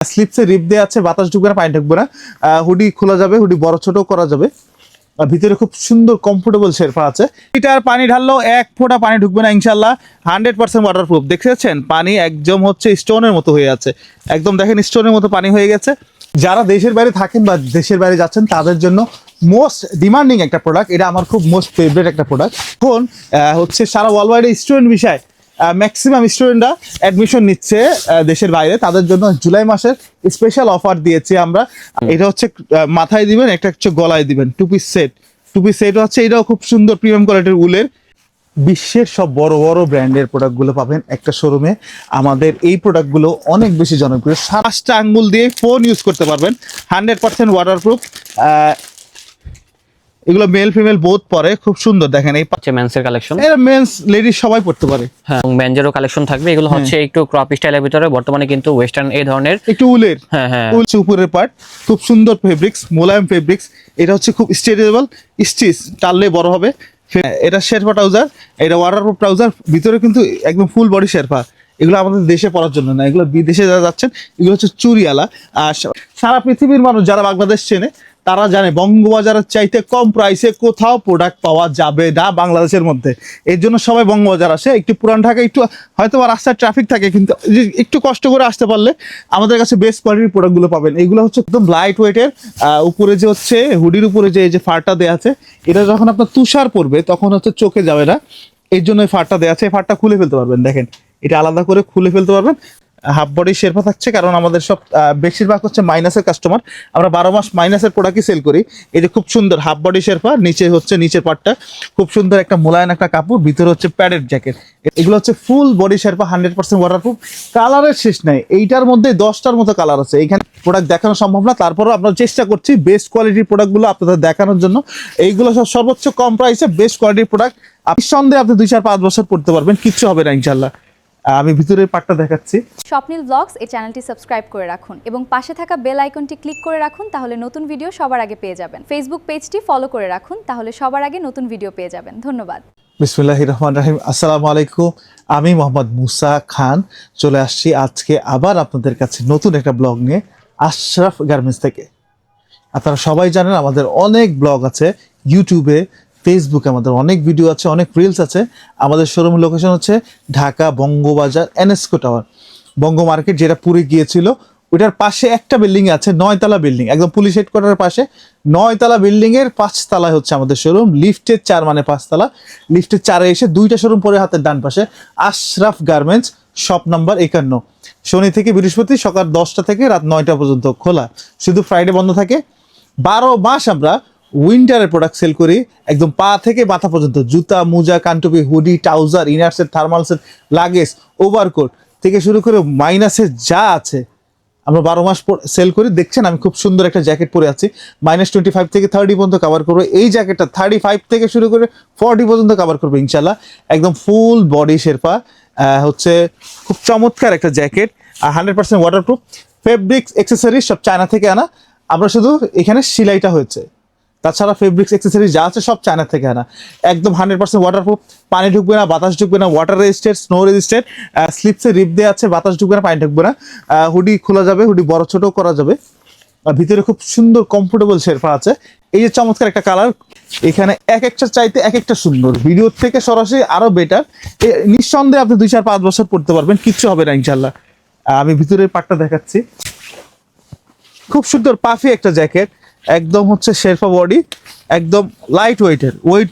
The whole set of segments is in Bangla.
স্লিপসে রিপ দেওয়া আছে, বাতাস ঢুকবে না, পানি ঢুকবে না। হুডি খোলা যাবে, হুডি বড় ছোট করা যাবে। আর ভিতরে খুব সুন্দর কমফোর্টেবল শেরপা আছে। এটার পানি ঢাললেও এক ফোঁটা পানি ঢুকবে না ইনশাল্লাহ। 100% ওয়াটারপ্রুফ। দেখেছেন পানি একদম হচ্ছে স্টোনের মতো হয়ে আছে, একদম দেখেন স্টোনের মতো পানি হয়ে গেছে। যারা দেশের বাইরে থাকেন বা দেশের বাইরে যাচ্ছেন তাদের জন্য মোস্ট ডিমান্ডিং একটা প্রোডাক্ট, এটা আমার খুব মোস্ট ফেভারিট একটা প্রোডাক্ট। এখন হচ্ছে সারা ওয়ার্ল্ড ওয়াইডে স্টুডেন্ট বিষয় ম্যাক্সিমাম স্টুডেন্টরা অ্যাডমিশন নিচ্ছে দেশের বাইরে, তাদের জন্য জুলাই মাসের স্পেশাল অফার দিয়েছি আমরা। এটা হচ্ছে মাথায় দিবেন, একটা হচ্ছে গলায় দিবেন, টু পিস সেট হচ্ছে। এটাও খুব সুন্দর প্রিমিয়াম কোয়ালিটির উলের। বিশ্বের সব বড় বড় ব্র্যান্ডের প্রোডাক্টগুলো পাবেন একটা শোরুমে। আমাদের এই প্রোডাক্টগুলো অনেক বেশি জনপ্রিয়। 7টা আঙ্গুল দিয়ে ফোন ইউজ করতে পারবেন, 100% ওয়াটারপ্রুফ। এগুলো মেল ফিমেল বোথ পরে, খুব সুন্দর। দেখেন এই হচ্ছে মেন্সের কালেকশন, এটা মেন্স লেডিস সবাই পড়তে পারে। হ্যাঁ, মেনজেরও কালেকশন থাকবে। এগুলো হচ্ছে একটু ক্রপ স্টাইলের ভিতরে, বর্তমানে কিন্তু ওয়েস্টার্ন এই ধরনের একটু উলের। হ্যাঁ হ্যাঁ, উল উপরের পার্ট খুব সুন্দর ফেব্রিক্স, মোলায়েম ফেব্রিক্স। এটা হচ্ছে খুব স্ট্রেচেবল, স্টিচ টানলে বড় হবে। এটা শেরপা ট্রাউজার, এটা ওয়াটারপ্রুফ ট্রাউজার। ভিতরে কিন্তু একদম ফুল বডি শেরপা। এগুলো আমাদের দেশে পরার জন্য না, এগুলো বিদেশে যারা যাচ্ছেন এগুলো হচ্ছে চুরিয়ালা। আর সারা পৃথিবীর মানুষ যারা বাংলাদেশ চেনে তারা জানে বঙ্গবাজারের চাইতে কম প্রাইসে কোথাও প্রোডাক্ট পাওয়া যাবে না বাংলাদেশের মধ্যে। এর জন্য সবাই বঙ্গবাজার আসে। একটু পুরান ঢাকা একটু হয়তো রাস্তায় ট্রাফিক থাকে, কিন্তু একটু কষ্ট করে আসতে পারলে আমাদের কাছে বেস্ট কোয়ালিটির প্রোডাক্টগুলো পাবেন। এগুলো হচ্ছে একদম লাইট ওয়েটের। উপরে যে হচ্ছে হুডির উপরে যে এই যে ফারটা দেওয়া আছে, এটা যখন আপনার তুষার পড়বে তখন হচ্ছে চোখে যাবে না, এর জন্য এই ফারটা দেওয়া আছে। এই ফারটা খুলে ফেলতে পারবেন, দেখেন এটা আলাদা করে খুলে ফেলতে পারবেন। হাফ বডি শেরপা থাকছে, কারণ আমাদের সব বেশিরভাগ হচ্ছে মাইনাসের কাস্টমার, আমরা 12 মাস মাইনাসের প্রোডাক্টই সেল করি। এই যে খুব সুন্দর হাফ বডি শেরপা, নিচে হচ্ছে নিচের পার্টটা খুব সুন্দর একটা মোলায়েম একটা কাপড়, ভিতরে হচ্ছে প্যাডেড জ্যাকেট। এগুলো হচ্ছে ফুল বডি শেরপা, 100% ওয়াটারপ্রুফ। কালারের শেষ নাই, এইটার মধ্যে 10টার মতো কালার আছে। এইখানে প্রোডাক্ট দেখানো সম্ভব না, তারপরেও আমরা চেষ্টা করছি বেস্ট কোয়ালিটির প্রোডাক্টগুলো আপনাদের দেখানোর জন্য। এইগুলো সব সর্বোচ্চ কম প্রাইসে বেস্ট কোয়ালিটির প্রোডাক্ট। আপনি সন্দেহে আপনি 2-4-5 বছর পড়তে পারবেন, কিচ্ছু হবে না ইনশাল্লাহ। আমি ভিতরের পার্টটা দেখাচ্ছি। স্বপ্নিল ব্লগস এই চ্যানেলটি সাবস্ক্রাইব করে রাখুন এবং পাশে থাকা বেল আইকনটি ক্লিক করে রাখুন, তাহলে নতুন ভিডিও সবার আগে পেয়ে যাবেন। ফেসবুক পেজটি ফলো করে রাখুন, তাহলে সবার আগে নতুন ভিডিও পেয়ে যাবেন। ধন্যবাদ। বিসমিল্লাহির রহমানির রহিম। আসসালামু আলাইকুম। আমি মোহাম্মদ মুসা খান চলে আসছি আজকে আবার আপনাদের কাছে নতুন একটা ব্লগ নিয়ে, আশরাফ গার্মেন্টস থেকে। আপনারা সবাই জানেন আমাদের অনেক ব্লগ আছে ইউটিউবে, ফেসবুকে আমাদের অনেক ভিডিও আছে, অনেক রিলস আছে। আমাদের শোরুম লোকেশন হচ্ছে ঢাকা বঙ্গবাজার এনএসকো টাওয়ার, বঙ্গ মার্কেট যেটা পুরে গিয়েছিল ওইটার পাশে একটা বিল্ডিং আছে, 9তলা বিল্ডিং, একদম পুলিশ হেডকোয়ার্টারের পাশে 9তলা বিল্ডিং এর 5 তলায় হচ্ছে আমাদের শোরুম। লিফটের 4 মানে 5 তলা, লিফটের 4-এ এসে 2টা শোরুম পরে হাতের ডান পাশে আশরাফ গার্মেন্টস, শপ নাম্বার 51। শনি থেকে বৃহস্পতি সকাল 10টা থেকে রাত 9টা পর্যন্ত খোলা, শুধু ফ্রাইডে বন্ধ থাকে। 12 মাস আমরা উইন্টারের প্রোডাক্ট সেল করি, একদম পা থেকে মাথা পর্যন্ত, জুতা, মোজা, কানটুপি, hoodie, trouser, inner set, thermal set, luggage, overcoat থেকে শুরু করে মাইনাসের যা আছে আমরা 12 মাস সেল করি। দেখছেন আমি খুব সুন্দর একটা জ্যাকেট পরে আছি, -25 থেকে 30 পর্যন্ত কভার করবো। এই জ্যাকেটটা 35 থেকে শুরু করে 40 পর্যন্ত কভার করবো ইনশাল্লাহ। একদম ফুল বডি শেরপা, হচ্ছে খুব চমৎকার একটা জ্যাকেট, 100% ওয়াটারপ্রুফ। ফেব্রিক্স অ্যাক্সেসরিজ সব চায়না থেকে আনা, আমরা শুধু এখানে সেলাইটা হয়েছে, তাছাড়া ফেব্রিক্স অ্যাক্সেসরিজ যা আছে সব চায়না থেকে আনা। একদম 100% ওয়াটারপ্রুফ, পানি ঢুকবে না, বাতাস ঢুকবে না, ওয়াটার রেজিস্টেড, স্নো রেজিস্টেড। স্লিপসে রিপ দেওয়া আছে, বাতাস ঢুকবে না, পানি ঢুকবে না। হুডি খোলা যাবে, হুডি বড় ছোট করা যাবে। ভিতরে খুব সুন্দর কমফোর্টেবল শেরপা আছে। এই যে চমৎকার একটা কালার, এখানে এক একটা চাইতে এক একটা সুন্দর, ভিডিওর থেকে সরাসরি আরো বেটার। নিঃসন্দেহে আপনি 2-4-5 বছর পড়তে পারবেন, কিচ্ছু হবে না ইনশাল্লাহ। আমি ভিতরের পার্টটা দেখাচ্ছি, খুব সুন্দর পাফি একটা জ্যাকেট, একদম হচ্ছে শেরপা বডি, একদম লাইট ওয়েটের। ওয়েট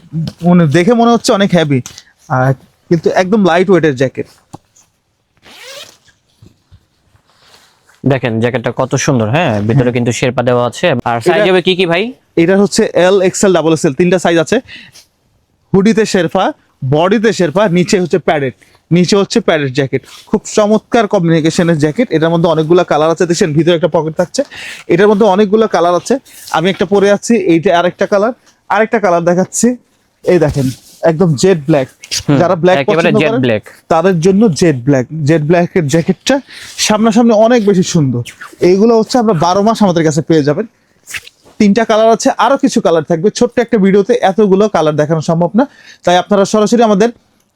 মানে দেখে মনে হচ্ছে অনেক হেভি, কিন্তু একদম লাইট ওয়েটের জ্যাকেট। দেখেন জ্যাকেটটা কত সুন্দর। হ্যাঁ, ভিতরে কিন্তু শেরপা দেওয়া আছে। আর সাইজ হবে কি কি ভাই? এটা হচ্ছে এল, এক্সেল, ডাবল এক্সেল, 3টা সাইজ আছে। হুডিতে শেরপা, বডিতে শেরপা, নিচে হচ্ছে প্যাডেড, নিচে হচ্ছে প্যাডেড জ্যাকেট। খুব চমৎকার কমিউনিকেশনের জ্যাকেট। এটার মধ্যে অনেকগুলো কালার আছে, দেখছেন ভিতরে একটা পকেট থাকছে। এটার মধ্যে অনেকগুলো কালার আছে, আমি একটা পরে আছি, এইটা আরেকটা কালার। আরেকটা কালার দেখাচ্ছি, এই দেখেন একদম জেড ব্ল্যাক। যারা ব্ল্যাক পছন্দ করেন তাদের জন্য জেড ব্ল্যাকের জ্যাকেটটা সামনাসামনি অনেক বেশি সুন্দর। এইগুলো হচ্ছে আমরা 12 মাস আমাদের কাছে পেয়ে যাবেন। 3টা কালার আছে, আরো কিছু কালার থাকবে। ছোট্ট একটা ভিডিওতে এতগুলো কালার দেখানো সম্ভব না, তাই আপনারা সরাসরি আমাদের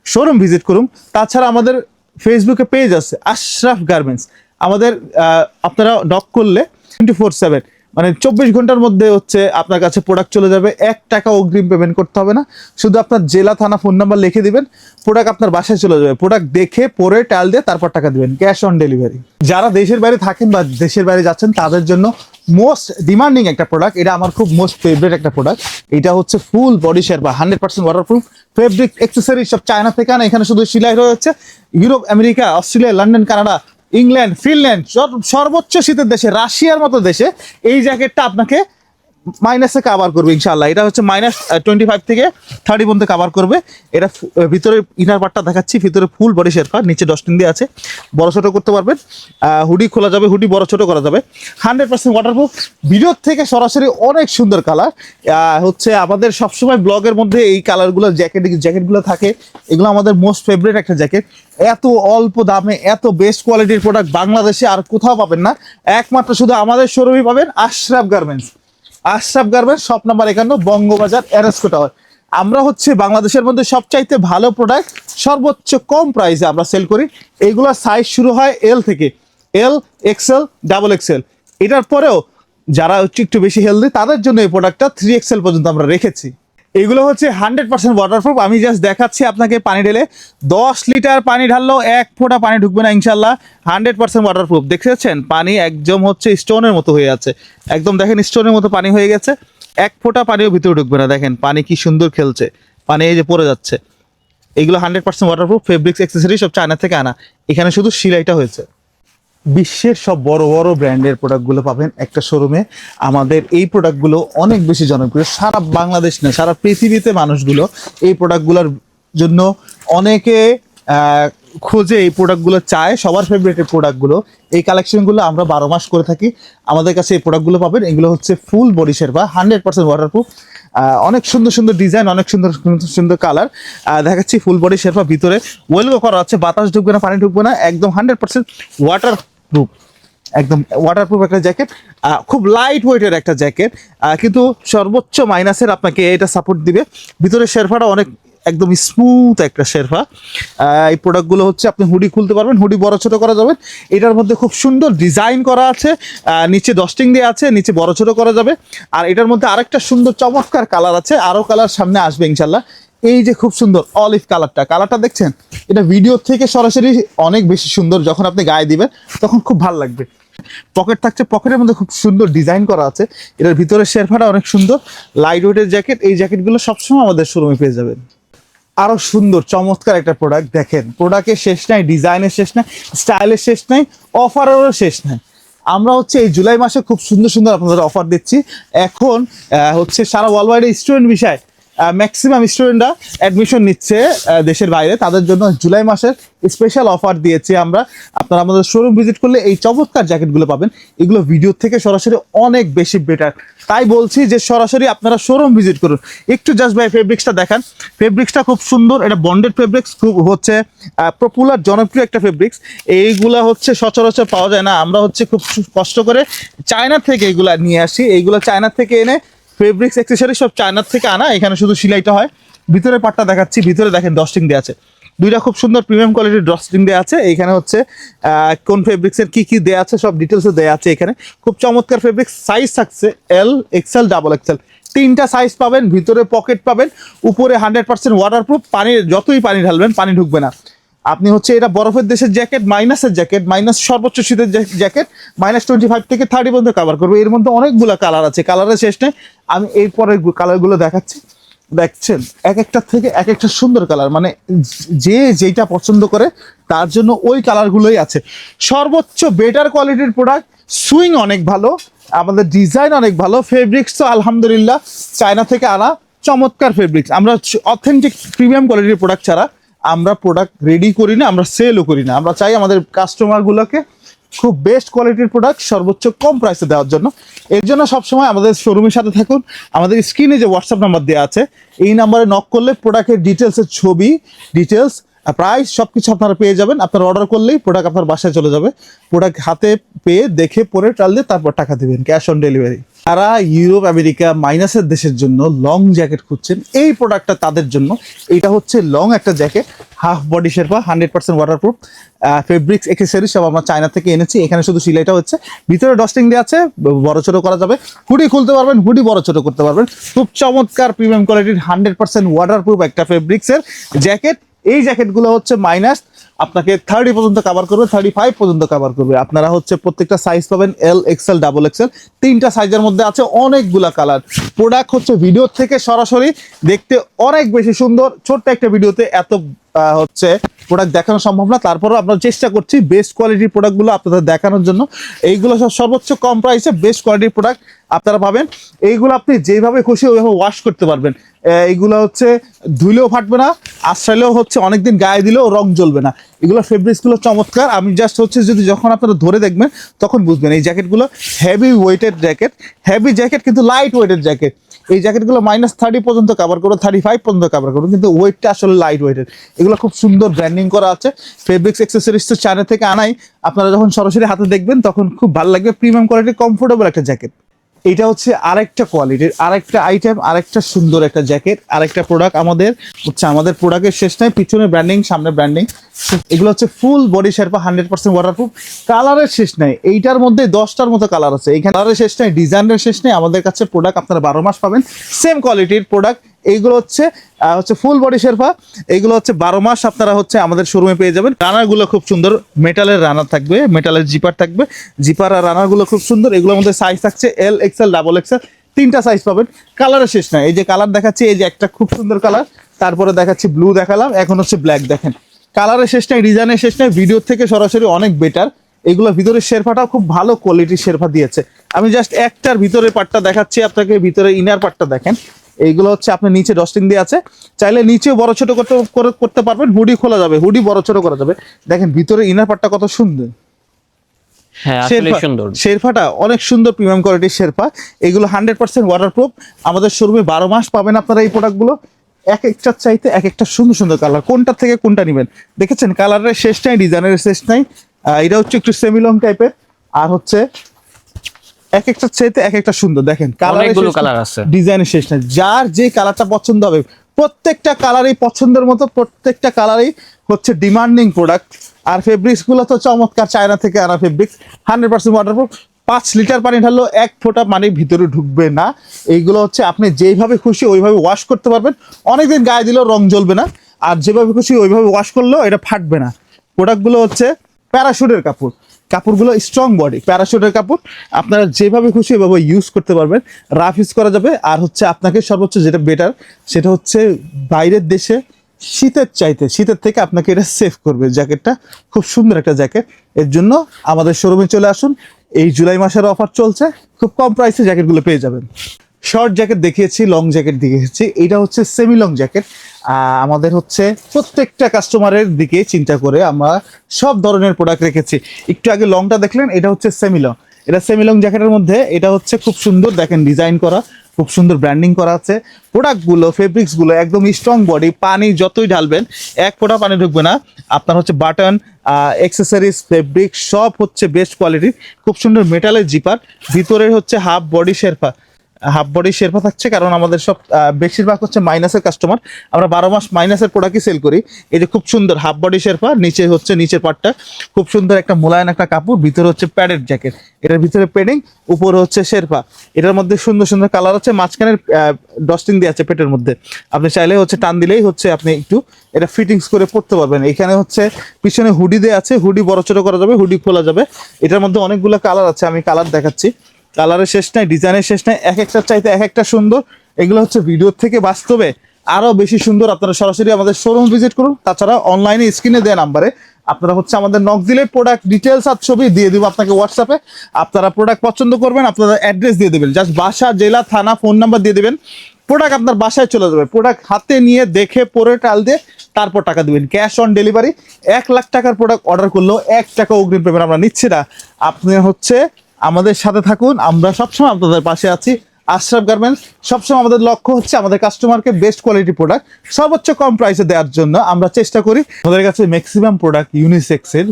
শোরুম ভিজিট করুন। তাছাড়া আমাদের ফেসবুকে পেজ আছে আশরাফ গার্মেন্টস, আমাদের আপনারা নক করলে 24/7 মানে 24 ঘন্টার মধ্যে হচ্ছে আপনার কাছে প্রোডাক্ট চলে যাবে। 1 টাকা অগ্রিম পেমেন্ট করতে হবে না, শুধু আপনার জেলা থানা ফোন নাম্বার লিখে দিবেন, প্রোডাক্ট আপনার বাসায় চলে যাবে। প্রোডাক্ট দেখে পরে টাইল দিয়ে তারপর টাকা দিবেন, ক্যাশ অন ডেলিভারি। যারা দেশের বাইরে থাকেন বা দেশের বাইরে যাচ্ছেন তাদের জন্য মোস্ট ডিমান্ডিং একটা প্রোডাক্ট, এটা আমার খুব মোস্ট ফেভারিট একটা প্রোডাক্ট। এটা হচ্ছে full body Sherpa, 100% waterproof fabric accessory সব চায়না থেকে আনা। এখানে শুধু সেলাই রয়েছে Europe, America, Australia, London, Canada, England, Finland, সর্বোচ্চ শীতের দেশে, রাশিয়ার মতো দেশে এই জ্যাকেটটা আপনাকে মাইনাসে কাভার করবে ইনশাআল্লাহ। এটা হচ্ছে -25 থেকে 30 পর্যন্ত কাভার করবে। এটা ভিতরে ইনার পার্টটা দেখাচ্ছি, ভিতরে ফুল বডি শেরপা, নিচে ডস্টিং দিয়ে আছে, বড় ছোট করতে পারবেন। হুডি খোলা যাবে, হুডি বড় ছোট করা যাবে। 100% ওয়াটারপ্রুফ। ভিডিওর থেকে সরাসরি অনেক সুন্দর কালার। হচ্ছে আমাদের সবসময় ব্লগের মধ্যে এই কালারগুলো জ্যাকেটগুলো থাকে, এগুলো আমাদের মোস্ট ফেভারিট একটা জ্যাকেট। এত অল্প দামে এত বেস্ট কোয়ালিটির প্রোডাক্ট বাংলাদেশে আর কোথাও পাবেন না, একমাত্র শুধু আমাদের শোরুমে পাবেন, Ashraf garments. Ashraf garments, shop number 51, Bangabazar, এরস্কো টাওয়ার। আমরা হচ্ছে বাংলাদেশের মধ্যে সবচাইতে ভালো প্রোডাক্ট সর্বোচ্চ কম প্রাইসে আমরা সেল করি। এইগুলোর সাইজ শুরু হয় এল থেকে, এল, এক্সেল, ডাবল এক্সেল। এটার পরেও যারা হচ্ছে একটু বেশি হেলদি তাদের জন্য এই প্রোডাক্টটা 3XL পর্যন্ত আমরা রেখেছি। এগুলো হচ্ছে 100% ওয়াটারপ্রুফ। আমি জাস্ট দেখাচ্ছি আপনাকে, পানি ঢেলে 10 লিটার পানি ঢাললেও 1 ফোঁটা পানি ঢুকবে না ইনশাল্লাহ। 100% ওয়াটারপ্রুফ। দেখেছেন পানি একদম হচ্ছে স্টোনের মতো হয়ে আছে, একদম দেখেন স্টোনের মতো পানি হয়ে গেছে, 1 ফোঁটা পানিও ভিতরে ঢুকবে না। দেখেন পানি কি সুন্দর খেলছে, পানি এই যে পড়ে যাচ্ছে। এগুলো 100% ওয়াটারপ্রুফ, ফেব্রিক্স অ্যাক্সেসরি সব চায়না থেকে আনা। এখানে শুধু সেলাইটা হয়েছে। বিশ্বের সব বড় বড় ব্র্যান্ডের প্রোডাক্টগুলো পাবেন একটা শোরুমে। আমাদের এই প্রোডাক্টগুলো অনেক বেশি জনপ্রিয়, সারা বাংলাদেশ না সারা পৃথিবীতে মানুষগুলো এই প্রোডাক্টগুলোর জন্য অনেকে খোঁজে, এই প্রোডাক্টগুলো চায়, সবার ফেভারিটের প্রোডাক্টগুলো। এই কালেকশনগুলো আমরা 12 মাস করে থাকি, আমাদের কাছে এই প্রোডাক্টগুলো পাবেন। এগুলো হচ্ছে ফুল বডি শেরপা, 100% ওয়াটারপ্রুফ, অনেক সুন্দর সুন্দর ডিজাইন, অনেক সুন্দর সুন্দর কালার দেখাচ্ছি। ফুল বডি শেরপা, ভিতরে ওয়েলগো করা আছে, বাতাস ঢুকবে না, পানি ঢুকবে না, একদম 100% ওয়াটারপ্রুফ, একদম ওয়াটারপ্রুফ একটা জ্যাকেট। খুব লাইট ওয়েটের একটা জ্যাকেট, কিন্তু সর্বোচ্চ মাইনাসের আপনাকে এটা সাপোর্ট দিবে। ভিতরে শেরপাটা অনেক একদম স্মুথ একটা শেরপা। এই প্রোডাক্টগুলো হচ্ছে আপনি হুডি খুলতে পারবেন, হুডি বড় ছোট করা যাবে। এটার মধ্যে খুব সুন্দর ডিজাইন করা আছে, নিচে ডস্টিং দিয়ে আছে, নিচে বড় ছোট করা যাবে। আর এটার মধ্যে আরেকটা সুন্দর চমৎকার কালার আছে, আরও কালার সামনে আসবে ইনশাল্লাহ। এই যে খুব সুন্দর অলিভ কালারটা দেখছেন, এটা ভিডিও থেকে সরাসরি অনেক বেশি সুন্দর, যখন আপনি গায়ে দিবেন তখন খুব ভালো লাগবে। পকেট থাকছে, পকেটের মধ্যে খুব সুন্দর ডিজাইন করা আছে। এটার ভিতরে শেরপাটা অনেক সুন্দর, লাইট ওয়েটের জ্যাকেট। এই জ্যাকেটগুলো সবসময় আমাদের শোরুমে পেয়ে যাবেন। আরো সুন্দর চমৎকার একটা প্রোডাক্ট দেখেন, প্রোডাক্টের শেষ নাই, ডিজাইনের শেষ নাই, স্টাইলের শেষ নাই, অফারেরও শেষ নাই। আমরা হচ্ছে এই জুলাই মাসে খুব সুন্দর সুন্দর আপনাদের অফার দিচ্ছি। এখন হচ্ছে সারা ওয়ার্ল্ড ওয়াইড স্টুডেন্ট বিষয় ম্যাক্সিমাম স্টুডেন্টরা অ্যাডমিশন নিচ্ছে দেশের বাইরে, তাদের জন্য জুলাই মাসের স্পেশাল অফার দিয়েছি আমরা। আপনারা আমাদের শোরুম ভিজিট করলে এই চমৎকার জ্যাকেটগুলো পাবেন। এগুলো ভিডিও থেকে সরাসরি অনেক বেশি বেটার, তাই বলছি যে সরাসরি আপনারা শোরুম ভিজিট করুন। একটু জাস্ট ভাই ফেব্রিক্সটা দেখান, ফেব্রিক্সটা খুব সুন্দর, এটা বন্ডেড ফেব্রিক্স, খুব হচ্ছে পপুলার জনপ্রিয় একটা ফেব্রিক্স। এইগুলা হচ্ছে সচরাচর পাওয়া যায় না, আমরা হচ্ছে খুব কষ্ট করে চায়না থেকে এইগুলা নিয়ে আসি। এইগুলো চায়না থেকে এনে ফেব্রিক্স অ্যাক্সেসরি সব চায়নার থেকে আনা, এখানে শুধু সেলাইটা হয়। ভিতরে পাটটা দেখাচ্ছি, ভিতরে দেখেন ডস্টিং দেওয়া আছে, দুইটা খুব সুন্দর প্রিমিয়াম কোয়ালিটির ডস্টিং দেওয়া আছে। এইখানে হচ্ছে কোন ফেব্রিক্সের কি কি দেওয়া আছে সব ডিটেলসে দেওয়া আছে। এখানে খুব চমৎকার ফেব্রিক্স, সাইজ থাকছে এল, এক্সেল, ডাবল এক্সেল, 3টা সাইজ পাবেন। ভিতরে পকেট পাবেন, উপরে 100% ওয়াটারপ্রুফ, পানির যতই পানি ঢালবেন পানি ঢুকবে না। আপনি হচ্ছে এটা বরফের দেশের জ্যাকেট, মাইনাসের জ্যাকেট, মাইনাস সর্বোচ্চ শীতের জ্যাকেট, -25 থেকে 30 পর্যন্ত কভার করবে। এর মধ্যে অনেকগুলো কালার আছে, কালারের শেষ নেই। আমি এরপরে কালারগুলো দেখাচ্ছি, দেখছেন এক একটা থেকে এক একটা সুন্দর কালার, মানে যে যেটা পছন্দ করে তার জন্য ওই কালারগুলোই আছে। সর্বোচ্চ বেটার কোয়ালিটির প্রোডাক্ট, সুইং অনেক ভালো, আমাদের ডিজাইন অনেক ভালো, ফেব্রিক্স তো আলহামদুলিল্লাহ চায়না থেকে আনা চমৎকার ফেব্রিক্স। আমরা অথেন্টিক প্রিমিয়াম কোয়ালিটির প্রোডাক্ট ছাড়া আমরা প্রোডাক্ট রেডি করি না, আমরা সেলও করি না। আমরা চাই আমাদের কাস্টমারগুলোকে খুব বেস্ট কোয়ালিটির প্রোডাক্ট সর্বোচ্চ কম প্রাইসে দেওয়ার জন্য। এর জন্য সবসময় আমাদের শোরুমের সাথে থাকুন। আমাদের স্ক্রিনে যে হোয়াটসঅ্যাপ নাম্বার দেওয়া আছে, এই নাম্বারে নক করলে প্রোডাক্টের ডিটেলসের ছবি, ডিটেলস, প্রাইস সব কিছু আপনারা পেয়ে যাবেন। আপনারা অর্ডার করলেই প্রোডাক্ট আপনার বাসায় চলে যাবে। প্রোডাক্ট হাতে পেয়ে দেখে পরে ট্রায়াল দিয়ে তারপর টাকা দেবেন, ক্যাশ অন ডেলিভারি। যারা ইউরোপ আমেরিকা মাইনাসের দেশের জন্য লং জ্যাকেট খুঁজছেন, এই প্রোডাক্টটা তাদের জন্য। এটা হচ্ছে লং একটা jacket, half body Sherpa, 100% waterproof, fabrics accessory সব আমরা চায়না থেকে এনেছি। এখানে শুধু সিলাইটা হচ্ছে, ভিতরে ডস্টিং দেওয়া আছে, বড় ছোট করা যাবে। হুডি খুলতে পারবেন, হুডি বড় ছোট করতে পারবেন। খুব চমৎকার প্রিমিয়াম কোয়ালিটির 100% ওয়াটারপ্রুফ একটা ফেব্রিক্সের জ্যাকেট। এই জ্যাকেটগুলো হচ্ছে মাইনাস আপনাকে 30 পর্যন্ত কভার করবে, 35 পর্যন্ত কভার করবে। আপনারা হচ্ছে প্রত্যেকটা সাইজ পাবেন, এল, এক্সেল, ডাবল এক্সেল, 3টা সাইজের মধ্যে আছে, অনেকগুলা কালার। প্রোডাক্ট হচ্ছে ভিডিও থেকে সরাসরি দেখতে অনেক বেশি সুন্দর। ছোট্ট একটা ভিডিওতে এত হচ্ছে প্রোডাক্ট দেখানো সম্ভব না, তারপরেও আমরা চেষ্টা করছি বেস্ট কোয়ালিটির প্রোডাক্টগুলো আপনাদের দেখানোর জন্য। এইগুলো সব সর্বোচ্চ কম প্রাইসে বেস্ট কোয়ালিটির প্রোডাক্ট আপনারা পাবেন। এইগুলো আপনি যেভাবে খুশি ওইভাবে ওয়াশ করতে পারবেন। এইগুলো হচ্ছে ধুলেও ফাটবে না, আশ্রাইলেও হচ্ছে অনেকদিন গায়ে দিলেও রং জ্বলবে না। এগুলো ফেব্রিক্সগুলো চমৎকার। আমি জাস্ট হচ্ছে যদি যখন আপনারা ধরে দেখবেন তখন বুঝবেন। এই জ্যাকেটগুলো heavy weighted jacket, heavy jacket কিন্তু লাইট ওয়েটেড জ্যাকেট। এই জ্যাকেটগুলো -30 পর্যন্ত কভার করবে, 35 পর্যন্ত কভার করবে, কিন্তু ওয়েটটা আসলে লাইট ওয়েটেড। এগুলো খুব সুন্দর ব্র্যান্ডিং করা আছে। ফেব্রিক্স অ্যাক্সেসরিজ তো চায়না থেকে আনাই, আপনারা যখন সরাসরি হাতে দেখবেন তখন খুব ভালো লাগবে। প্রিমিয়াম কোয়ালিটির কমফোর্টেবল একটা জ্যাকেট। এটা হচ্ছে আরেকটা কোয়ালিটির আরেকটা আইটেম, আরেকটা সুন্দর একটা জ্যাকেট, আরেকটা প্রোডাক্ট। আমাদের হচ্ছে আমাদের প্রোডাক্টের শেষ নাই, পিছনে ব্র্যান্ডিং, সামনে ব্র্যান্ডিং। এগুলো হচ্ছে ফুল বডি শেরপা, 100% ওয়াটারপ্রুফ। কালারের শেষ নাই, এইটার মধ্যে 10টার মতো কালার আছে। এইখানে কালারের শেষ নাই, ডিজাইনের শেষ নেই। আমাদের কাছে প্রোডাক্ট আপনারা 12 মাস পাবেন, সেম কোয়ালিটির প্রোডাক্ট। এইগুলো হচ্ছে ফুল বডি শেরপা, এইগুলো হচ্ছে 12 মাস আপনারা হচ্ছে আমাদের শোরুমে পেয়ে যাবেন। রানারগুলো খুব সুন্দর, মেটালের রানার থাকবে, মেটালের জিপার থাকবে, জিপার আর রানারগুলো খুব সুন্দর। এগুলোর মধ্যে সাইজ থাকছে এল, এক্সেল, ডাবল এক্সেল, 3টা সাইজ পাবেন। কালারের শেষ নাই, এই যে কালার দেখাচ্ছি, এই যে একটা খুব সুন্দর কালার, তারপরে দেখাচ্ছি ব্লু দেখালাম, এখন হচ্ছে ব্ল্যাক। দেখেন কালারের শেষ নাই, ডিজাইনের শেষ নাই, ভিডিও থেকে সরাসরি অনেক বেটার। এগুলো ভিতরের শেরপাটাও খুব ভালো কোয়ালিটির শেরপা দিয়েছে। আমি জাস্ট একটার ভিতরের পার্টটা দেখাচ্ছি আপনাকে, ভিতরে ইনার পার্টটা দেখেন। এইগুলো হচ্ছে আপনার নিচে ডস্টিং দিয়ে আছে, চাইলে নিচেও বড় ছোট করতে পারবেন। হুডি খোলা যাবে, হুডি বড় ছোট করা যাবে। দেখেন ভিতরে ইনার পার্টটা কত সুন্দর, হ্যাঁ আসলে সুন্দর। শেরপাটা অনেক সুন্দর, প্রিমিয়াম কোয়ালিটির শেরপা। এগুলো 100% ওয়াটারপ্রুফ। আমাদের শোরুমে 12 মাস পাবেন আপনারা এই প্রোডাক্টগুলো। এক একটার চাইতে এক একটা সুন্দর সুন্দর কালার, কোনটা থেকে কোনটা নেবেন দেখেছেন। কালারের শেষ নাই, ডিজাইনের শেষ নাই। এটা হচ্ছে একটু সেমি লং টাইপের, আর হচ্ছে এক একটার চাইতে এক একটা সুন্দর। দেখেন অনেকগুলো কালার আছে, ডিজাইনের শেষ নাই। যার যে কালারটা পছন্দ হবে, প্রত্যেকটা কালারই পছন্দের মতো, প্রত্যেকটা কালারই হচ্ছে ডিমান্ডিং প্রোডাক্ট। আর ফেব্রিক্স গুলো তো চমৎকার, চায়না থেকে আনা ফেব্রিক্স, 100% ওয়াটারপ্রুফ। 5 লিটার পানি ঢাললেও 1 ফোঁটা পানি ভিতরে ঢুকবে না। এইগুলো হচ্ছে আপনি যেইভাবে খুশি ওইভাবে ওয়াশ করতে পারবেন, অনেকদিন গায়ে দিলেও রং জ্বলবে না। আর যেভাবে খুশি ওইভাবে ওয়াশ করলেও এটা ফাটবে না। প্রোডাক্টগুলো হচ্ছে প্যারাশুটের কাপড়, কাপড়গুলো স্ট্রং বডি, প্যারাশুটের কাপড়। আপনারা যেভাবে খুশি এভাবে ইউজ করতে পারবেন, রাফ ইউজ করা যাবে। আর হচ্ছে আপনাকে সর্বোচ্চ যেটা বেটার, সেটা হচ্ছে বাইরের দেশে শীতের থেকে আপনাকে এটা সেভ করবে। জ্যাকেটটা খুব সুন্দর একটা জ্যাকেট। এর জন্য আমাদের শোরুমে চলে আসুন। এই জুলাই মাসের অফার চলছে, খুব কম প্রাইসে জ্যাকেটগুলো পেয়ে যাবেন। শর্ট জ্যাকেট দেখিয়েছি, লং জ্যাকেট দেখিয়েছি, এটা হচ্ছে সেমি লং জ্যাকেট। আমাদের হচ্ছে প্রত্যেকটা কাস্টমারের দিকে চিন্তা করে আমরা সব ধরনের প্রোডাক্ট রেখেছি। একটু আগে লংটা দেখলেন, এটা হচ্ছে সেমি লং। এটা সেমি লং জ্যাকেটের মধ্যে এটা হচ্ছে খুব সুন্দর, দেখেন ডিজাইন করা, খুব সুন্দর ব্র্যান্ডিং করা আছে। প্রোডাক্টগুলো, ফেব্রিক্সগুলো একদম স্ট্রং বডি, পানি যতই ঢালবেন 1 ফোঁটা পানি ঢুকবে না। আপনার হচ্ছে বাটন, অ্যাক্সেসরিজ, ফেব্রিক সব হচ্ছে বেস্ট কোয়ালিটির। খুব সুন্দর মেটালের জিপার, ভিতরে হচ্ছে হাফ বডি শেরপা থাকছে, কারণ আমাদের সব বেশিরভাগ হচ্ছে মাইনাসের কাস্টমার। আমরা 12 মাস মাইনাসের প্রোডাক্টই সেল করি। এই যে খুব সুন্দর হাফ বডি শেরপা, নিচে হচ্ছে নিচের পার্টটা খুব সুন্দর একটা মোলায়েম একটা কাপড়, ভিতরে হচ্ছে প্যাডেড জ্যাকেট, এটার ভিতরে প্যাডিং, উপরে হচ্ছে শেরপা। এটার মধ্যে সুন্দর সুন্দর কালার আছে, মাঝখানের ডস্টিং দিয়ে আছে পেটের মধ্যে। আপনি চাইলে হচ্ছে টান দিলেই হচ্ছে আপনি একটু এটা ফিটিংস করে পড়তে পারবেন। এখানে হচ্ছে পিছনে হুডি দেওয়া আছে, হুডি বড় ছোট করা যাবে, হুডি খোলা যাবে। এটার মধ্যে অনেকগুলো কালার আছে, আমি কালার দেখাচ্ছি। কালারের শেষ নাই, ডিজাইনের শেষ নাই, এক একটার চাইতে এক একটা সুন্দর। এগুলো হচ্ছে ভিডিওর থেকে বাস্তবে আরো বেশি সুন্দর। আপনারা সরাসরি আমাদের শোরুম ভিজিট করুন, তাছাড়া অনলাইনে স্ক্রিনে দেওয়া নাম্বারে আপনারা হচ্ছে আমাদের নক দিলে প্রোডাক্ট ডিটেলস আর ছবি দিয়ে দিব আপনাকে হোয়াটসঅ্যাপে। আপনারা প্রোডাক্ট পছন্দ করবেন, আপনারা অ্যাড্রেস দিয়ে দেবেন, জাস্ট বাসা, জেলা, থানা, ফোন নাম্বার দিয়ে দেবেন। প্রোডাক্ট আপনার বাসায় চলে যাবে। প্রোডাক্ট হাতে নিয়ে দেখে পরে টাল দিয়ে তারপর টাকা দিবেন, ক্যাশ অন ডেলিভারি। 1 লাখ টাকার প্রোডাক্ট অর্ডার করলেও 1 টাকা অগ্রিম পেমেন্ট আমরা নিচ্ছি না। আপনি হচ্ছে আমাদের সাথে থাকুন, আমরা সবসময় আপনাদের পাশে আছি। আশরাফ গার্মেন্টস সবসময় আমাদের লক্ষ্য হচ্ছে আমাদের কাস্টমারকে বেস্ট কোয়ালিটি প্রোডাক্ট সর্বোচ্চ কম প্রাইসে দেওয়ার জন্য আমরা চেষ্টা করি। আমাদের কাছে ম্যাক্সিমাম প্রোডাক্ট ইউনিসেক্সের,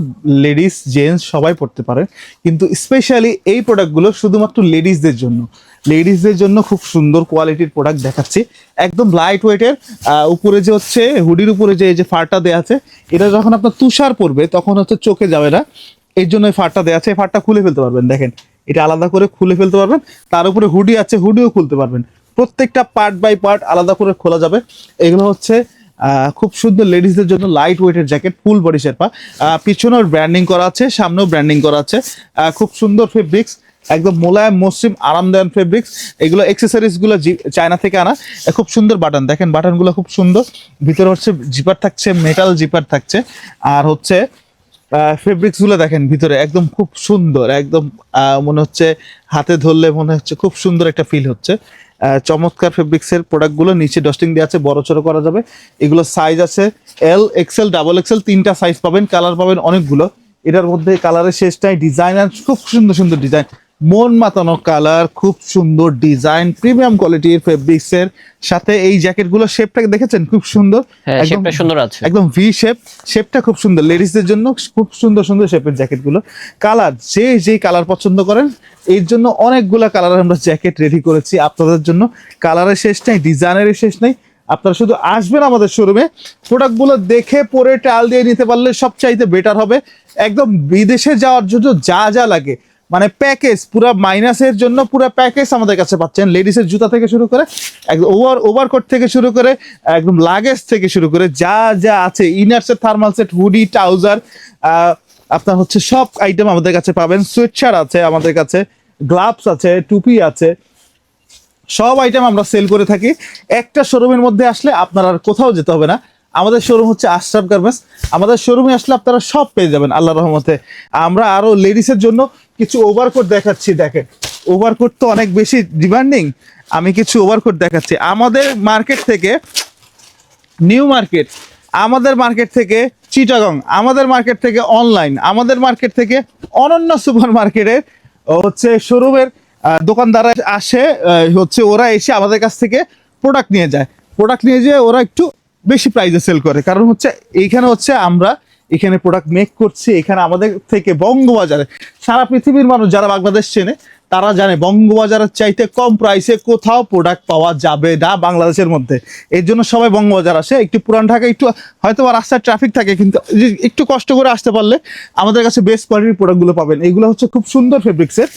লেডিস জেন্টস সবাই পড়তে পারে, কিন্তু স্পেশালি এই প্রোডাক্টগুলো শুধুমাত্র লেডিসদের জন্য। লেডিসদের জন্য খুব সুন্দর কোয়ালিটির প্রোডাক্ট দেখাচ্ছি, একদম লাইট ওয়েটের। উপরে যে হচ্ছে হুডির উপরে যে এই যে ফারটা দেওয়া আছে, এটা যখন আপনার তুষার পড়বে তখন হচ্ছে চোখে যাবে না, এর জন্য এই ফারটা দেওয়া আছে। এই ফারটা খুলে ফেলতে পারবেন, দেখেন এটা আলাদা করে খুলে ফেলতে পারবেন। তার উপরে হুডি আছে, হুডিও খুলতে পারবেন। প্রত্যেকটা পার্ট বাই পার্ট আলাদা করে খোলা যাবে। এগুলো হচ্ছে খুব সুন্দর লেডিসদের জন্য লাইট ওয়েটের জ্যাকেট, ফুল বডি শেরপা। পিছনেও ব্র্যান্ডিং করা আছে, সামনেও ব্র্যান্ডিং করা আছে। খুব সুন্দর ফেব্রিক্স, একদম মোলায়েম মসৃণ আরামদায়ক ফেব্রিক্স। এগুলো অ্যাক্সেসরিজ গুলো চায়না থেকে আনা। খুব সুন্দর বাটন, দেখেন বাটনগুলো খুব সুন্দর। ভিতরে হচ্ছে জিপার থাকছে, মেটাল জিপার থাকছে। আর হচ্ছে ফেব্রিক্স গুলো দেখেন ভিতরে একদম খুব সুন্দর, একদম মনে হচ্ছে হাতে ধরলে মনে হচ্ছে খুব সুন্দর একটা ফিল হচ্ছে। চমৎকার ফেব্রিক্সের প্রোডাক্টগুলো, নিচে ডাস্টিং দেওয়া আছে, বড় ছোট করা যাবে। এগুলো সাইজ আছে এল, এক্সেল, ডাবল এক্সেল, 3টা সাইজ পাবেন। কালার পাবেন অনেকগুলো। এটার মধ্যে কালারের শেষটাই ডিজাইন, আর খুব সুন্দর সুন্দর ডিজাইন, মন মাতানো কালার, খুব সুন্দর ডিজাইন, প্রিমিয়াম কোয়ালিটির ফেব্রিক্সের সাথে এই জ্যাকেটগুলো শেপটাকে দেখেছেন খুব সুন্দর, হ্যাঁ একদম শেপটা সুন্দর আছে। একদম ভি শেপ, শেপটা খুব সুন্দর। লেডিসদের জন্য খুব সুন্দর সুন্দর শেপের জ্যাকেটগুলো। কালার যে কালার পছন্দ করেন, এর জন্য অনেকগুলা কালার আমরা জ্যাকেট রেডি করেছি আপনাদের জন্য। কালারের শেষ নেই, ডিজাইনের শেষ নেই। আপনারা শুধু আসবেন আমাদের শোরুমে, প্রোডাক্টগুলো দেখে পরে ট্রায়াল দিয়ে নিতে পারলে সবচাইতে বেটার হবে। একদম বিদেশে যাওয়ার জন্য যা যা লাগে, মানে প্যাকেজ, পুরো মাইনাসের জন্য পুরো প্যাকেজ আমাদের কাছে পাচ্ছেন। লেডিসের জুতা থেকে শুরু করে একদম ওভারকোট থেকে শুরু করে একদম লাগেজ থেকে শুরু করে যা যা আছে, inner set, thermal set, hoodie, trouser, আপনার হচ্ছে সব আইটেম আমাদের কাছে পাবেন। সোয়েটশার্ট আছে আমাদের কাছে, গ্লাভস আছে, টুপি আছে, সব আইটেম আমরা সেল করে থাকি। একটা শোরুমের মধ্যে আসলে আপনার আর কোথাও যেতে হবে না। আমাদের শোরুম হচ্ছে আশরাফ গার্মেন্টস। আমাদের শোরুমে আসলে আপনারা সব পেয়ে যাবেন আল্লাহর রহমতে। আমরা আরো লেডিসের জন্য কিছু ওভারকোট দেখাচ্ছি, দেখেন ওভারকোট তো অনেক বেশি ডিমান্ডিং। আমি কিছু ওভারকোট দেখাচ্ছি আমাদের মার্কেট থেকে, নিউ মার্কেট, আমাদের মার্কেট থেকে চিটাগং, আমাদের মার্কেট থেকে অনলাইন, আমাদের মার্কেট থেকে অনন্য সুপার মার্কেটের হচ্ছে শোরুমের দোকানদাররা আসে, হচ্ছে ওরা এসে আমাদের কাছ থেকে প্রোডাক্ট নিয়ে যায়। প্রোডাক্ট নিয়ে যেয়ে ওরা একটু বেশি প্রাইসে সেল করে, কারণ হচ্ছে এইখানে হচ্ছে আমরা এখানে প্রোডাক্ট মেক করছি। এখানে আমাদের থেকে বঙ্গবাজারে সারা পৃথিবীর মানুষ যারা বাংলাদেশ চেনে তারা জানে বঙ্গবাজারের চাইতে কম প্রাইসে কোথাও প্রোডাক্ট পাওয়া যাবে না বাংলাদেশের মধ্যে। এর জন্য সবাই বঙ্গবাজার আসে। একটু পুরান ঢাকা, একটু হয়তো রাস্তায় ট্রাফিক থাকে, কিন্তু একটু কষ্ট করে আসতে পারলে আমাদের কাছে বেস্ট কোয়ালিটির প্রোডাক্টগুলো পাবেন। এইগুলো হচ্ছে খুব সুন্দর ফেব্রিক্সের,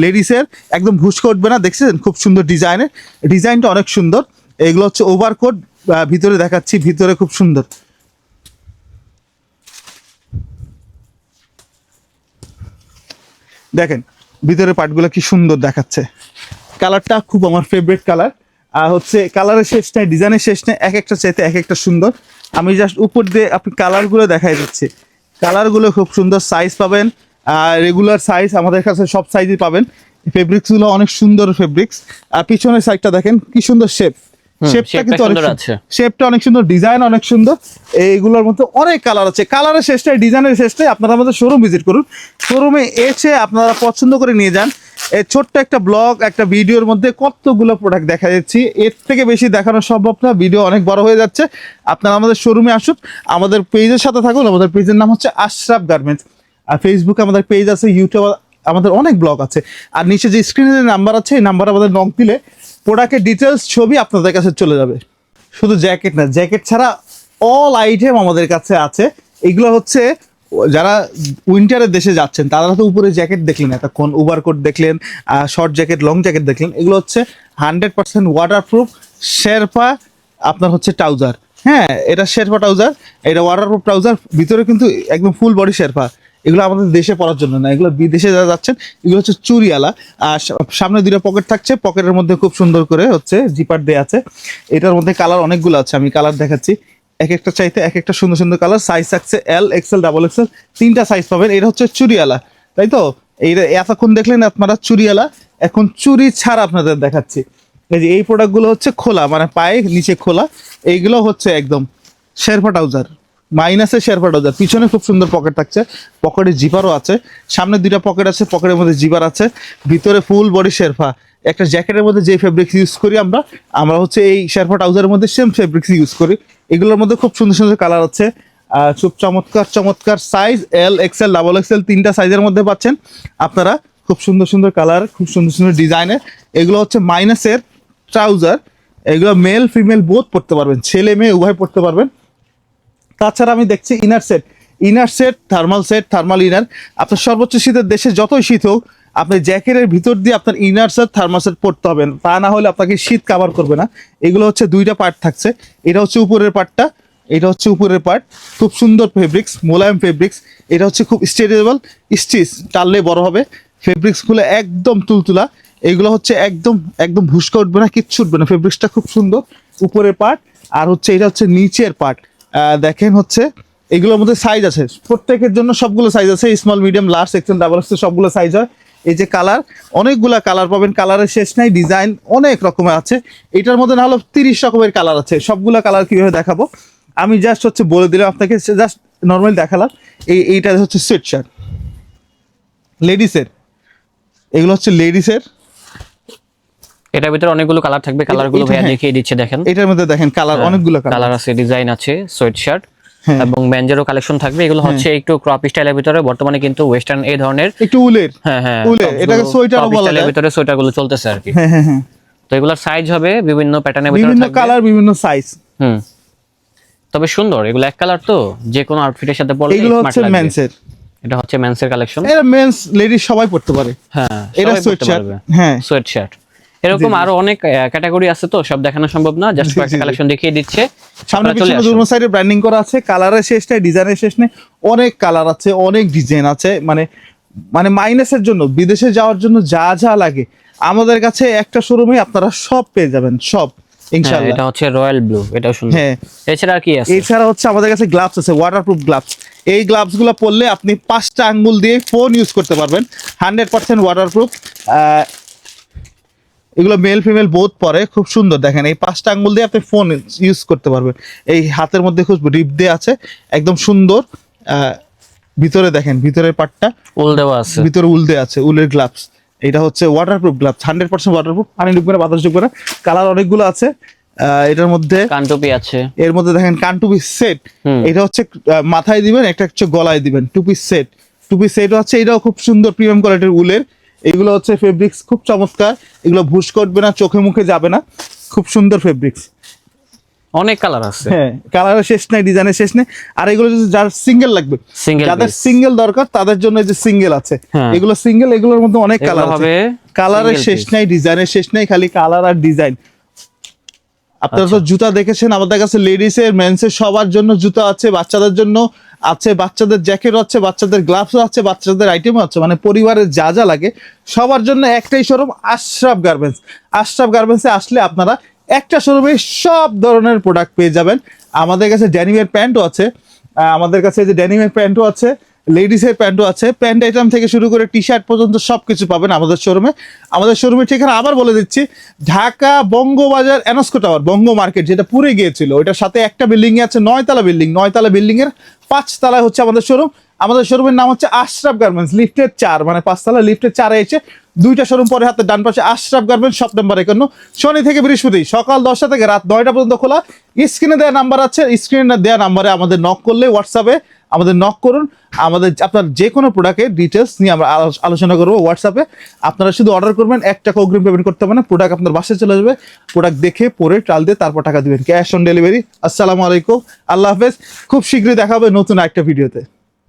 লেডিসের, একদম ভুস্ক উঠবে না। দেখছেন খুব সুন্দর ডিজাইনের, ডিজাইনটা অনেক সুন্দর। এগুলো হচ্ছে ওভারকোট, ভিতরে দেখাচ্ছি, ভিতরে খুব সুন্দর। দেখেন ভিতরে পার্টগুলো কি সুন্দর দেখাচ্ছে। কালারটা খুব আমার ফেভারিট কালার। আর হচ্ছে কালারের শেষ নাই, ডিজাইনের শেষ নেই, এক একটা চাইতে এক একটা সুন্দর। আমি জাস্ট উপর দিয়ে আপনি কালারগুলো দেখাই দিচ্ছি। কালারগুলো খুব সুন্দর, সাইজ পাবেন রেগুলার সাইজ, আমাদের কাছে সব সাইজই পাবেন। ফেব্রিক্সগুলো অনেক সুন্দর ফেব্রিক্স। আর পিছনের সাইডটা দেখেন কি সুন্দর শেপ, শেপটা কিন্তু অনেক আছে, শেপটা অনেক সুন্দর, ডিজাইন অনেক সুন্দর। এইগুলোর মধ্যে অনেক কালার আছে। কালারের শেষটাই, ডিজাইনের শেষটাই। আপনারা আমাদের শোরুম ভিজিট করুন, শোরুমে এসে আপনারা পছন্দ করে নিয়ে যান। এই ছোট্ট একটা ব্লগ, একটা ভিডিওর মধ্যে কতগুলো প্রোডাক্ট দেখা যাচ্ছি, এর থেকে বেশি দেখানো সম্ভব না, ভিডিও অনেক বড় হয়ে যাচ্ছে। আপনারা আমাদের শোরুমে আসুন, আমাদের পেজের সাথে থাকুন। আমাদের পেজের নাম হচ্ছে আশরাফ গার্মেন্টস। আর ফেসবুকে আমাদের পেজ আছে, ইউটিউব আমাদের অনেক ব্লগ আছে। আর নিচে যে স্ক্রিনে নাম্বার আছে, এই নাম্বার আমাদের নক দিলে প্রোডাক্টের ডিটেলস ছবি আপনাদের কাছে চলে যাবে। শুধু জ্যাকেট না, জ্যাকেট ছাড়া অল আইটেম আমাদের কাছে আছে। এগুলো হচ্ছে যারা উইন্টারের দেশে যাচ্ছেন তারা তো উপরে জ্যাকেট দেখলেন, এতক্ষণ ওভারকোট দেখলেন, শর্ট জ্যাকেট, লং জ্যাকেট দেখলেন। এগুলো হচ্ছে 100% ওয়াটারপ্রুফ শেরপা আপনার হচ্ছে ট্রাউজার। হ্যাঁ, এটা শেরপা ট্রাউজার, এটা ওয়াটারপ্রুফ ট্রাউজার। ভিতরে কিন্তু একদম ফুল বডি শেরপা। এগুলো আমাদের দেশে পরার জন্য না, এগুলো বিদেশে যারা যাচ্ছেন। এগুলো হচ্ছে চুরিয়ালা। আর সামনে 2টা পকেট থাকছে, পকেটের মধ্যে খুব সুন্দর করে হচ্ছে জিপার দেওয়া আছে। এটার মধ্যে কালার অনেকগুলো আছে, আমি কালার দেখাচ্ছি। এক একটা চাইতে এক একটা সুন্দর সুন্দর কালার। সাইজ থাকছে এল, এক্সেল, ডাবল এক্সেল, 3টা সাইজ পাবেন। এটা হচ্ছে চুরিয়ালা, তাই তো? এইটা এতক্ষণ দেখলেন আপনারা চুরিয়ালা, এখন চুরি ছাড়া আপনাদের দেখাচ্ছি। এই যে এই প্রোডাক্টগুলো হচ্ছে খোলা, মানে পায়ে নিচে খোলা। এইগুলো হচ্ছে একদম শেরপা ট্রাউজার, মাইনাসের শেরপা ট্রাউজার। পিছনে খুব সুন্দর পকেট থাকছে, পকেটে জিপারও আছে। সামনে 2টা পকেট আছে, পকেটের মধ্যে জিপার আছে। ভিতরে ফুল বডি শেরপা। একটা জ্যাকেটের মধ্যে যে ফেব্রিক্স ইউজ করি আমরা হচ্ছে এই শেরপা ট্রাউজারের মধ্যে সেম ফেব্রিক্স ইউজ করি। এগুলোর মধ্যে খুব সুন্দর সুন্দর কালার আছে, খুব চমৎকার চমৎকার size L, XL, double XL, 3টা সাইজের মধ্যে পাচ্ছেন আপনারা। খুব সুন্দর সুন্দর কালার, খুব সুন্দর সুন্দর ডিজাইনের। এগুলো হচ্ছে মাইনাসের ট্রাউজার, এগুলো মেল ফিমেল বোথ পড়তে পারবেন, ছেলে মেয়ে উভয় পড়তে পারবেন। তাছাড়া আমি দেখছি ইনার সেট থার্মাল ইনার। আপনার সর্বোচ্চ শীতের দেশে যতই শীত হোক, আপনি জ্যাকেটের ভিতর দিয়ে আপনার ইনার সেট থার্মাল সেট পড়তে হবে, তা না হলে আপনাকে শীত কাভার করবে না। এগুলো হচ্ছে দুইটা পার্ট থাকছে, এটা হচ্ছে উপরের পার্টটা, এটা হচ্ছে উপরের পার্ট। খুব সুন্দর ফেব্রিক্স, মোলায়েম ফেব্রিক্স। এটা হচ্ছে খুব স্ট্রেচেবল, স্টিচ টানলে বড় হবে। ফেব্রিক্সগুলো একদম তুলতুলা, এগুলো হচ্ছে একদম একদম ভুস্কা উঠবে না, কিচ্ছু উঠবে না। ফেব্রিক্সটা খুব সুন্দর, উপরের পার্ট। আর হচ্ছে এটা হচ্ছে নিচের পার্ট। দেখেন হচ্ছে এগুলোর মধ্যে সাইজ আছে, প্রত্যেকের জন্য সবগুলো সাইজ আছে, small medium large Excel double Excel সবগুলো সাইজ হয়। এই যে কালার, অনেকগুলা কালার পাবেন, কালারের শেষ নাই, ডিজাইন অনেক রকমের আছে। এটার মধ্যে না হলো 30 রকমের কালার আছে। সবগুলা কালার কিভাবে দেখাবো আমি জাস্ট হচ্ছে বলে দিলাম আপনাকে, জাস্ট নর্মালি দেখালাম। এইটা হচ্ছে সোয়েট শার্ট লেডিসের, এগুলো হচ্ছে লেডিসের। এটার ভিতরে অনেকগুলো কালার থাকবে, কালারগুলো ভাইয়া হ্যাঁ। দেখিয়ে দিচ্ছে দেখেন। এটার মধ্যে দেখেন কালার, অনেকগুলো কালার আছে, ডিজাইন আছে, সোয়েট শার্ট হ্যাঁ। এবং মেনজেরও কালেকশন থাকবে। এগুলো হচ্ছে একটু ক্রপ স্টাইলের ভিতরে, বর্তমানে কিন্তু ওয়েস্টার্ন এই ধরনের একটু উলের, হ্যাঁ উলের, এটাকে সোয়েটারও বলা যায়। ভিতরে সোয়েটার গুলো চলতেছে আর কি। হ্যাঁ হ্যাঁ হ্যাঁ, তো এগুলোর সাইজ হবে বিভিন্ন প্যাটার্নের ভিতরে বিভিন্ন থাকবে। কালার, বিভিন্ন সাইজ। তবে সুন্দর, এগুলো এক কালার তো যে কোনো আউটফিটের সাথে পরলে এগুলো স্মার্ট হচ্ছে লাগবে। মেন্সের, এটা হচ্ছে মেন্সের কালেকশন। এটা মেন্স লেডিস সবাই পড়তে পারে। হ্যাঁ, এটা সবাই সোয়েট পরতে শার্ট, পারবে। হ্যাঁ সোয়েট শার্ট এরকম আরো অনেক ক্যাটাগরি আছে, তো সব দেখানো সম্ভব না, জাস্ট কয়েকটা কালেকশন দেখিয়ে দিচ্ছে। সামনে আপনারা চলে পিছনে আসুন। দুটো সাইডে ব্র্যান্ডিং করা আছে, কালারের শেষ নেই, ডিজাইনের শেষ নেই, অনেক কালার আছে, অনেক ডিজাইন আছে। মানে মানে মাইনাসের জন্য, বিদেশে যাওয়ার জন্য যা যা লাগে আমাদের কাছে একটা শোরুমে আপনারা সব পেয়ে যাবেন, সব হ্যাঁ, ইনশাআল্লাহ। এটা হচ্ছে রয়্যাল ব্লু, এটাও সুন্দর। হ্যাঁ। এছাড়া আর কি আছে? এছাড়া হচ্ছে আমাদের কাছে গ্লাভস আছে, ওয়াটারপ্রুফ গ্লাভস। এই গ্লাভসগুলো পরলে আপনি 5টা আঙ্গুল দিয়ে ফোন ইউজ করতে পারবেন, 100% ওয়াটারপ্রুফ। এগুলো মেল ফিমেল বোথ পরে, খুব সুন্দর। দেখেন এই 5টা আঙ্গুল দিয়ে আপনি ফোন ইউজ করতে পারবেন। এই হাতের মধ্যে খুব রিপ দিয়ে আছে, একদম সুন্দর। ভিতরে দেখেন, ভিতরের পার্টটা উল দেওয়া আছে। ভিতরে উল দেওয়া আছে, উলের গ্লাভস। এটা হচ্ছে ওয়াটারপ্রুফ গ্লাভস, 100% ওয়াটারপ্রুফ, পানি ঢুকবে না, বাতাস ঢুকবে না। কালার অনেকগুলো আছে এটার মধ্যে। কানটুপি আছে, এর মধ্যে দেখেন কানটুপি সেট, এটা হচ্ছে মাথায় দিবেন, একটা হচ্ছে গলায় দিবেন। টুপি সেট হচ্ছে, এটাও খুব সুন্দর প্রিমিয়াম কোয়ালিটির উলের। এগুলো হচ্ছে ফেব্রিক্স খুব চমৎকার, এগুলো ভুস করবে না, চোখে মুখে যাবে না, খুব সুন্দর ফেব্রিক্স। অনেক কালার আছে। হ্যাঁ, কালারের শেষ নাই, ডিজাইনের শেষ নেই। আর এগুলো যদি যার সিঙ্গেল লাগবে, Single যাদের piece। সিঙ্গেল দরকার তাদের জন্য এই যে সিঙ্গেল আছে, হ্যাঁ। এগুলো সিঙ্গেল, এগুলোর মধ্যে অনেক কালার এগুলো আছে। হবে কালারের single শেষ piece। নাই, ডিজাইনের শেষ নাই, খালি কালার আর ডিজাইন। আপনারা তো জুতা দেখেছেন, আমাদের কাছে লেডিসের মেন্সের সবার জন্য জুতা আছে, বাচ্চাদের জন্য আছে, বাচ্চাদের জ্যাকেট আছে, বাচ্চাদের গ্লাভসও আছে, বাচ্চাদের আইটেমও আছে। মানে পরিবারের যা যা লাগে সবার জন্য একটাই শোরুম, আশরাফ গার্মেন্টস। আশরাফ গার্মেন্টসে আসলে আপনারা একটা শোরুমে সব ধরনের প্রোডাক্ট পেয়ে যাবেন। আমাদের কাছে ড্যানিমের প্যান্টও আছে, আমাদের কাছে যে ড্যানিমের প্যান্টও আছে, লেডিসের প্যান্টও আছে। প্যান্ট আইটেম থেকে শুরু করে টি শার্ট পর্যন্ত সবকিছু পাবেন আমাদের শোরুমে। আমাদের শোরুমের ঠিকানা আবার বলে দিচ্ছি, ঢাকা বঙ্গবাজার এনস্কো টাওয়ার, বঙ্গ মার্কেট যেটা পুড়ে গিয়েছিল, ওটার সাথে একটা বিল্ডিং এ আছে 9তলা বিল্ডিং, 9তলা বিল্ডিং এর 5 তলায় হচ্ছে আমাদের শোরুম। আমাদের শোরুমের নাম হচ্ছে আশরাফ গার্মেন্টস, লিফটের 4, মানে 5 তলা লিফটের 4-এ এসে 2টা শোরুম পরে হাতে ডান পাশে আশরাফ গার্মেন্টস, শপ নাম্বার 51। শনি থেকে বৃহস্পতি সকাল 10টা থেকে রাত 9টা পর্যন্ত খোলা। স্ক্রিনে দেওয়া নাম্বার আছে, স্ক্রিনে দেওয়া নাম্বারে আমাদের নক করলে, হোয়াটসঅ্যাপে আমাদের নক করুন। আমাদের আপনার যে কোনো প্রোডাক্টের ডিটেলস নিয়ে আমরা আলোচনা করবো হোয়াটসঅ্যাপে। আপনারা শুধু অর্ডার করবেন, 1 টাকা অগ্রিম পেমেন্ট করতে হবে না, প্রোডাক্ট আপনার বাসায় চলে যাবে। প্রোডাক্ট দেখে পরে ট্রায়াল দিয়ে তারপর টাকা দিবেন, ক্যাশ অন ডেলিভারি। আসসালামু আলাইকুম, আল্লাহ হাফেজ। খুব শীঘ্রই দেখা হবে নতুন একটা ভিডিওতে।